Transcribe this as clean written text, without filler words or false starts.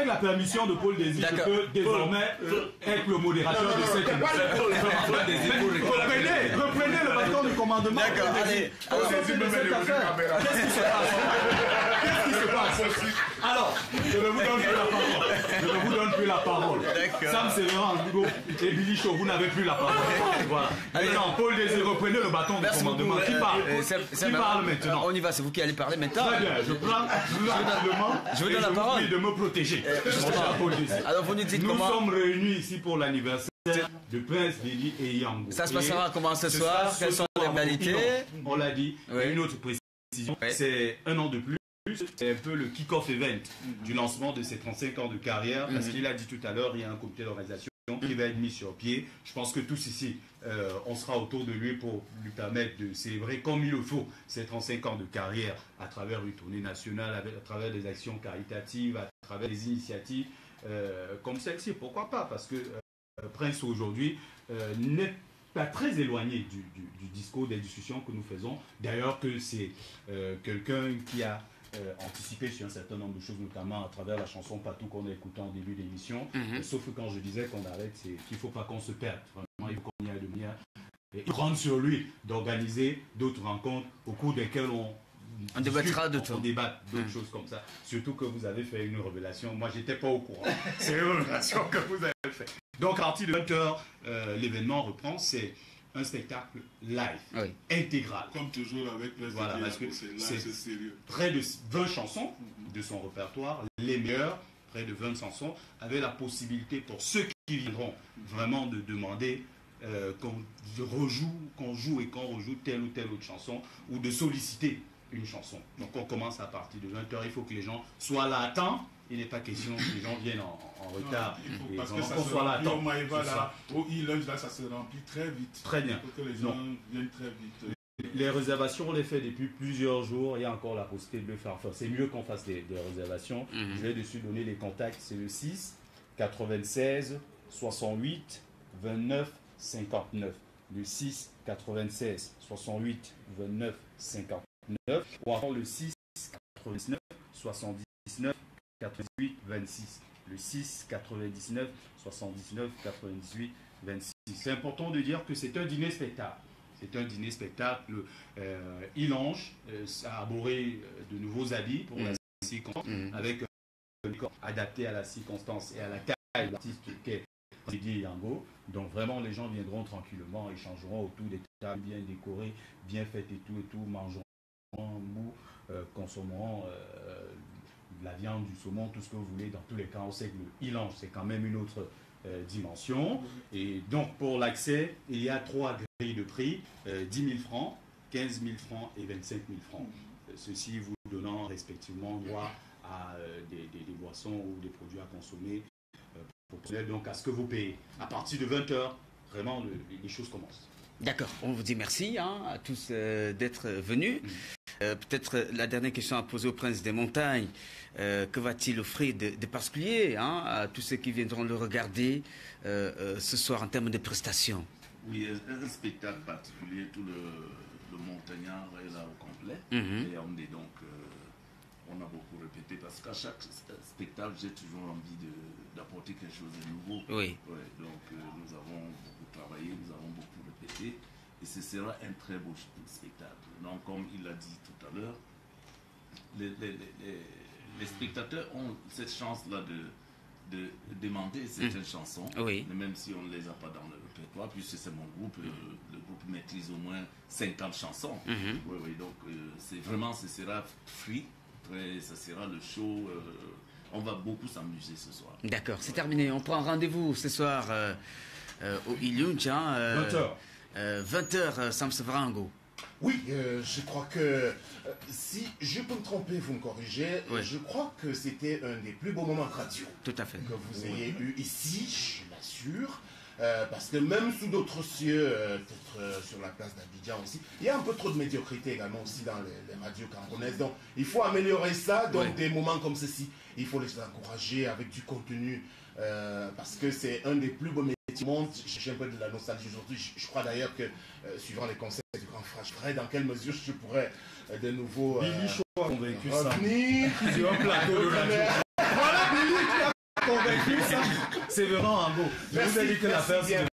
avec la permission de Paul Désir, je peux désormais être le modérateur de cette émission. Reprenez le bâton du commandement. D'accord, allez. Qu'est-ce qui se passe? Alors, je ne vous donne plus la parole. Je ne vous donne plus la parole. Sam Sévérin Angugo et Billy Shaw, vous n'avez plus la parole. Voilà. Maintenant, Paul Désir, reprenez le bâton du commandement. Qui parle? Qui parle maintenant? On y va, c'est vous qui allez parler maintenant. Très bien, je prends je vous donne la parole. De me protéger. Alors vous nous dites nous comment... sommes réunis ici pour l'anniversaire de Prince Dili et Yango. Ça se passera comment ce soir? Quelles sont les modalités? On l'a dit, une autre précision, c'est un an de plus. C'est un peu le kick-off event du lancement de ses 35 ans de carrière, parce qu'il a dit tout à l'heure, il y a un comité d'organisation qui va être mis sur pied. Je pense que tous ici, on sera autour de lui pour lui permettre de célébrer comme il le faut ses 35 ans de carrière à travers une tournée nationale, à travers des actions caritatives, à travers des initiatives comme celle-ci. Pourquoi pas? Parce que Prince aujourd'hui n'est pas très éloigné du discours, des discussions que nous faisons. D'ailleurs que c'est quelqu'un qui a anticipé sur un certain nombre de choses, notamment à travers la chanson Patou qu'on a écoutée en début d'émission. Sauf que quand je disais qu'on arrête, c'est qu'il ne faut pas qu'on se perde. Vraiment, il faut qu'on y aille de manière et prendre sur lui d'organiser d'autres rencontres au cours desquelles on débattra de tout. On débat d'autres choses comme ça. Surtout que vous avez fait une révélation. Moi, j'étais pas au courant. C'est une révélation que vous avez fait. Donc, à partir de 20h, l'événement reprend. C'est un spectacle live, intégral. Comme toujours avec les voilà, parce que c'est sérieux. Près de 20 chansons de son répertoire, les meilleures, près de 20 chansons, avec la possibilité pour ceux qui viendront vraiment de demander qu'on joue et qu'on rejoue telle ou telle autre chanson, ou de solliciter une chanson. Donc on commence à partir de 20h, il faut que les gens soient là à temps. Il n'est pas question que les gens viennent en retard. Non, parce que ça se remplit au Maïva, là, au e-lunch, là, ça se remplit très vite. Très bien. Il faut que les gens viennent très vite. Les réservations, on les fait depuis plusieurs jours. Il y a encore la possibilité de le faire. Enfin, c'est mieux qu'on fasse des réservations. Je vais dessus donner les contacts. C'est le 6 96 68 29 59. Le 6 96 68 29 59. Ou encore le 6 99 79 98 26. Le 6 99 79 98 26. C'est important de dire que c'est un dîner spectacle. C'est un dîner spectacle. Il longe à arborer de nouveaux habits pour la circonstance, avec un décor adapté à la circonstance et à la taille de l'artiste qu'est Didi Yango. Donc vraiment, les gens viendront tranquillement, échangeront autour des tables bien décorées, bien faites et tout, mangeront mou, consommeront la viande, du saumon, tout ce que vous voulez. Dans tous les cas, on sait que le Ilange, c'est quand même une autre dimension. Et donc, pour l'accès, il y a 3 grilles de prix, 10 000 francs, 15 000 francs et 25 000 francs. Ceci vous donnant respectivement droit à des boissons ou des produits à consommer, donc à ce que vous payez. À partir de 20h, vraiment, les choses commencent. D'accord, on vous dit merci à tous d'être venus. Peut-être la dernière question à poser au Prince des Montagnes. Que va-t-il offrir de particulier à tous ceux qui viendront le regarder ce soir en termes de prestations? Oui, un spectacle particulier, tout le montagnard est là au complet. Et on a beaucoup répété parce qu'à chaque spectacle, j'ai toujours envie d'apporter quelque chose de nouveau. Oui. Ouais, donc nous avons beaucoup travaillé, nous avons beaucoup répété et ce sera un très beau spectacle. Donc comme il l'a dit tout à l'heure, les spectateurs ont cette chance-là de demander certaines chansons, même si on ne les a pas dans le répertoire, puisque c'est mon groupe, le groupe maîtrise au moins 50 chansons. Donc c'est vraiment, ce sera free. Ça sera le show. On va beaucoup s'amuser ce soir. D'accord, c'est terminé. On prend rendez-vous ce soir au Ilunch. 20h. 20h, Sam Sévérin. Oui, je crois que si je peux me tromper, vous me corrigez. Je crois que c'était un des plus beaux moments de radio. Tout à fait. Que vous ayez eu ici, je l'assure. Parce que même sous d'autres cieux, peut-être sur la place d'Abidjan aussi, il y a un peu trop de médiocrité également aussi dans les radios camerounaises. Donc il faut améliorer ça. Donc des moments comme ceci, il faut les encourager avec du contenu. Parce que c'est un des plus beaux métiers du monde. J'ai un peu de la nostalgie aujourd'hui. Je crois d'ailleurs que, suivant les conseils du grand frère, je verrai dans quelle mesure je pourrais de nouveau Billy Shaw a convaincu ça. Revenir sur un plateau de radio. Voilà Billy qui a convaincu, ça. C'est vraiment un beau. Je vous ai dit que l'affaire, c'est